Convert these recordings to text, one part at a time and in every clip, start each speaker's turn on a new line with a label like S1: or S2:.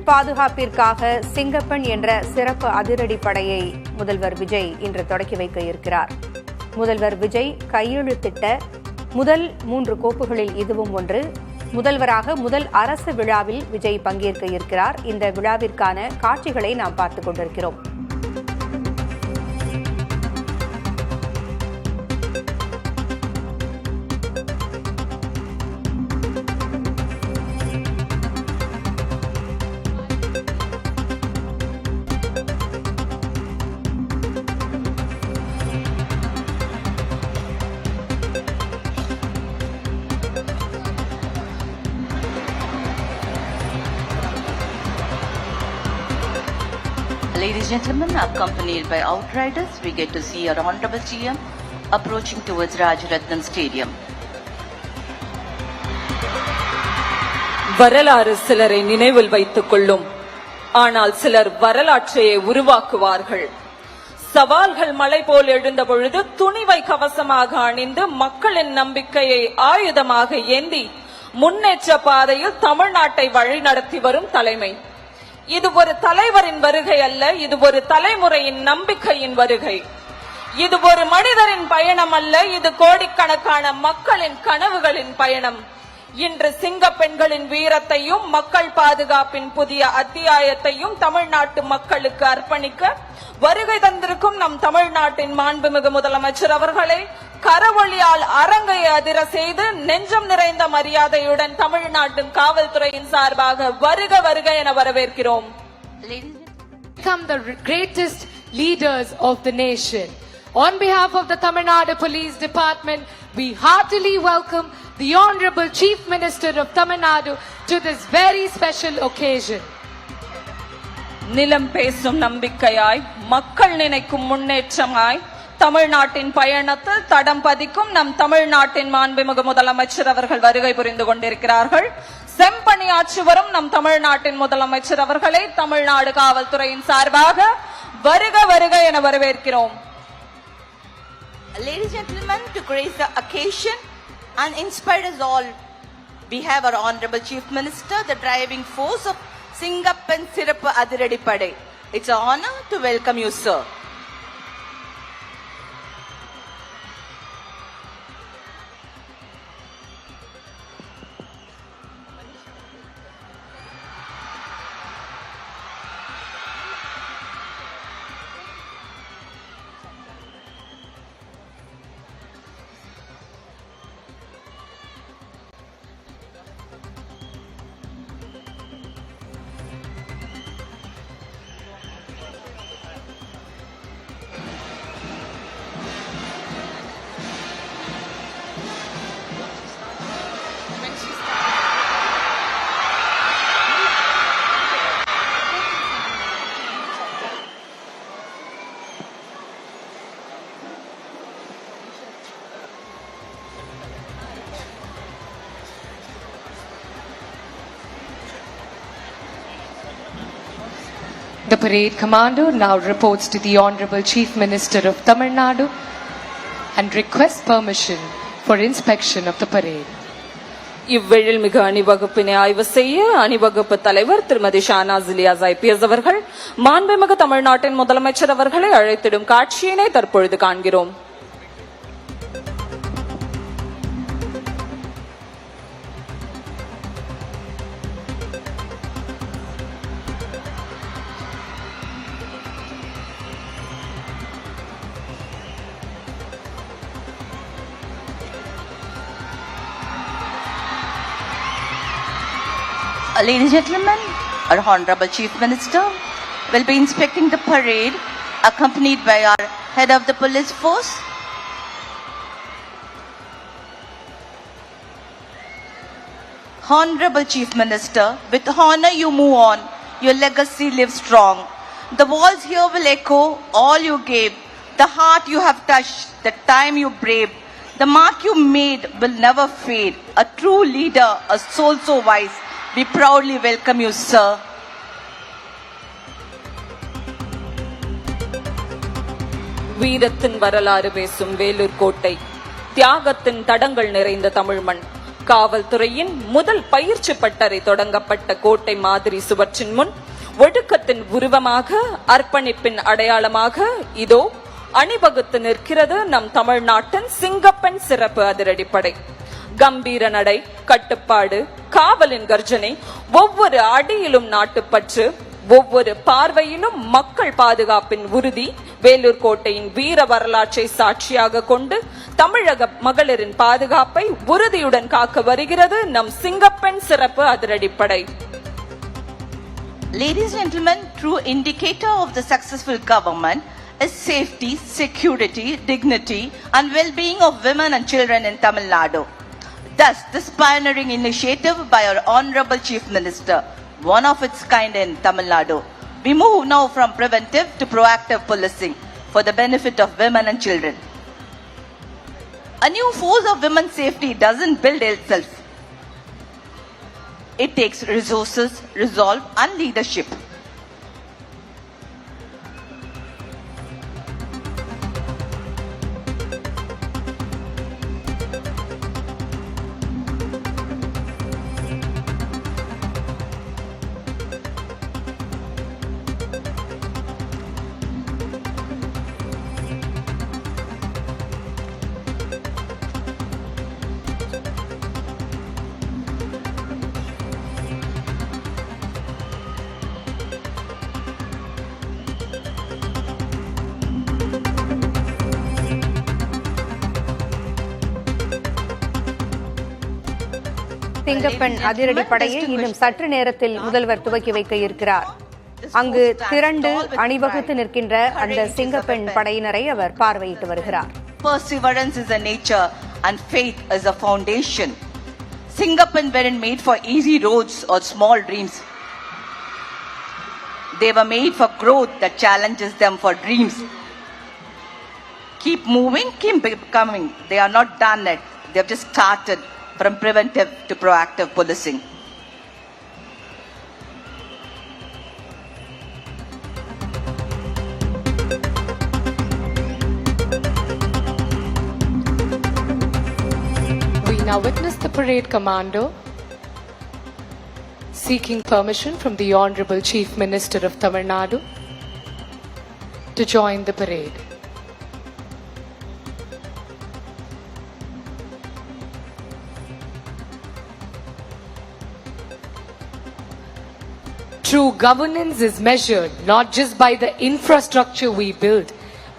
S1: பாதுகாப்பிற்காக சிங்கப்பெண் என்ற சிறப்பு அதிரடிப்படையை முதல்வர் விஜய் இன்று தொடக்கி வைக்க இருக்கிறார். முதல்வர் விஜய் கையெழுத்திட்ட முதல் 3 கோப்புகளில் இதுவும் ஒன்று. முதல்வராக முதல் அரசு விழாவில் விஜய் பங்கேற்க இருக்கிறார். இந்த விழாவிற்கான காட்சிகளை நாம் பார்த்துக் கொண்டிருக்கிறோம்.
S2: Ladies and gentlemen, accompanied by outriders, we get to see our Honorable GM approaching towards Rajaratnam Stadium.
S3: வரலாறு சிலரை நினைவில் வைத்துக் கொள்ளும், ஆனால் சிலர் வரலாற்றையே உருவாக்குவார்கள். சவால்கள் மலை போல் எழுந்த பொழுது துணிவை கவசமாக அணிந்து மக்களின் நம்பிக்கையை ஆயுதமாக ஏந்தி முன்னேற்ற பாதையில் தமிழ்நாட்டை வழிநடத்தி வரும் தலைமை. இது ஒரு தலைவரின் வருகை அல்ல, இது ஒரு தலைமுறையின் நம்பிக்கையின் வருகை. இது ஒரு மனிதரின் பயணம் அல்ல, இது கோடிக்கணக்கான மக்களின் கனவுகளின் பயணம். இன்று சிங்க பெண்களின் வீரத்தையும் மக்கள் பாதுகாப்பின் புதிய அத்தியாயத்தையும் தமிழ்நாட்டு மக்களுக்கு அர்ப்பணிக்க வருகை தந்திருக்கும் நம் தமிழ்நாட்டின் மாண்புமிகு முதலமைச்சர் அவர்களை கரவொலியால் அரங்கை அதிர செய்து நெஞ்சம் நிறைந்த மரியாதையுடன் தமிழ்நாட்டின் காவல்துறையின் சார்பாக வருக வருக என வரவேற்கிறோம்.
S4: Become the greatest leaders of the nation. On behalf of the Tamil Nadu Police Department, we heartily welcome the Honorable Chief Minister of Tamil Nadu to this very special occasion.
S3: நிலம் பேசும் நம்பிக்கையாய், மக்கள் நினைக்கும் முன்னேற்றமாய் தமிழ்நாட்டின் பயணத்தில் தடம் பதிக்கும் நம் தமிழ்நாட்டின் மாண்புமிகு முதலமைச்சர் அவர்கள் வருகை புரிந்து கொண்டிருக்கிறார்கள். செம்பணியாற்றி வரும் நம் தமிழ்நாட்டின் முதலமைச்சர் அவர்களை தமிழ்நாடு காவல்துறையின் சார்பாக வருக வருக என வரவேற்கிறோம்.
S2: Ladies and gentlemen, to grace the occasion and inspire us all, we have our Honorable Chief Minister, the driving force of Singappan Sirappu Adiradipadai. It's an honor to welcome you, sir.
S4: The parade commander now reports to the Honorable Chief Minister of Tamil Nadu and requests permission for inspection of the parade.
S3: இவ்வெழில் மிகு அணிவகுப்பினை ஆய்வு செய்ய அணிவகுப்பு தலைவர் திருமதி Shahnaz Ilyas IPS அவர்கள் மாண்புமிகு தமிழ்நாட்டின் முதலமைச்சர் அவர்களை அழைத்திடும் காட்சியினை தற்பொழுது காண்கிறோம்.
S2: Ladies and gentlemen, our Honorable Chief Minister will be inspecting the parade accompanied by our head of the police force. Honorable Chief Minister, with honor you move on, your legacy lives strong. The walls here will echo all you gave, the heart you have touched, the time you braved, the mark you made will never fade. A true leader, a soul so wise, we proudly welcome you, sir.
S3: வீரத்தின் வரலாறு பேசும் வேலூர் கோட்டை, தியாகத்தின் தடங்கள் நிறைந்த தமிழ்மண், காவல்துறையின் முதல் பயிற்சி பட்டறை தொடங்கப்பட்ட கோட்டை மாதிரி சுவற்றின் முன் ஒழுக்கத்தின் உருவமாக, அர்ப்பணிப்பின் அடையாளமாக இதோ அணிவகுத்து நிற்கிறது நம் தமிழ்நாட்டின் சிங்கப்பெண் சிறப்பு அதிரடிப்படை. கம்பீர நடை, கட்டுப்பாடு, காவலின் கர்ஜனை, ஒவ்வொரு அடியிலும் நாட்டுப்பற்று, ஒவ்வொரு பார்வையிலும் மக்கள் பாதுகாப்பின் உறுதி, வேலூர் கோட்டையின் வீர வரலாற்றை சாட்சியாக கொண்டு தமிழக மகளிரின் பாதுகாப்பை உறுதியுடன் காக்க வருகிறது நம் சிங்கப்பெண் சிறப்பு அதிரடிப்படை.
S2: Ladies and gentlemen, true indicator of the successful government is safety, security, dignity and well-being of women and children in Tamil Nadu. Thus, this pioneering initiative by our Honorable Chief Minister, one of its kind in Tamil Nadu. We move now from preventive to proactive policing for the benefit of women and children. A new force of women's safety doesn't build itself. It takes resources, resolve and leadership.
S1: சிங்கப்பெண் அதிரடிப்படையை இன்னும் சற்று நேரத்தில் முதல்வர் துவக்கி வைக்க இருக்கிறார். அங்கு திரண்டு அணிவகுத்து நிற்கின்ற அந்த சிங்கப்பெண் படையினரை அவர் பார்வையிட்டு வருகிறார்.
S2: Perseverance is a nature and faith is a foundation. Singapen weren't made for easy roads or small dreams. They were made for growth that challenges them for dreams. Keep moving, keep becoming. They are not done yet. They have just started from preventive to proactive policing.
S4: We now witness the parade commando seeking permission from the Honorable Chief Minister of Tamil Nadu to join the parade. True governance is measured not just by the infrastructure we build,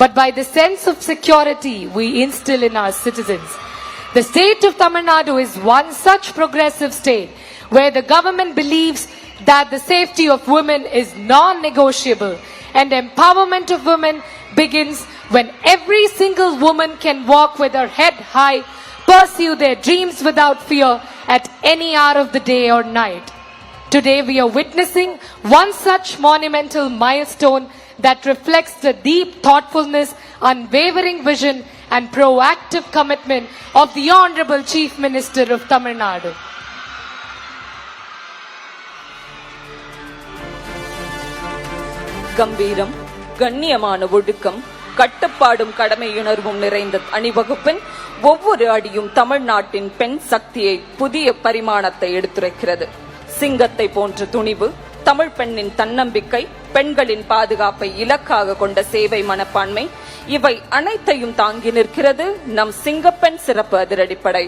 S4: but by the sense of security we instill in our citizens. The state of Tamil Nadu is one such progressive state where the government believes that the safety of women is non-negotiable and empowerment of women begins when every single woman can walk with her head high, pursue their dreams without fear at any hour of the day or night. Today we are witnessing one such monumental milestone that reflects the deep thoughtfulness, unwavering vision and proactive commitment of the Honorable Chief Minister of Tamil Nadu.
S3: கம்பீரம், கண்ணியமான ஒழுக்கம், கட்டுப்பாடும் கடமையுணர்வும் நிறைந்த அணிவகுப்பின் ஒவ்வொரு அடியும் தமிழ்நாட்டின் பெண் சக்தியை புதிய பரிமாணத்தை எடுத்துரைக்கிறது. சிங்கத்தை போன்ற துணிவு, தமிழ் பெண்ணின் தன்னம்பிக்கை, பெண்களின் பாதுகாப்பை இலக்காக கொண்ட சேவை மனப்பான்மை, இவை அனைத்தையும் தாங்கி நிற்கிறது நம் சிங்கப்பெண் சிறப்பு அதிரடிப்படை.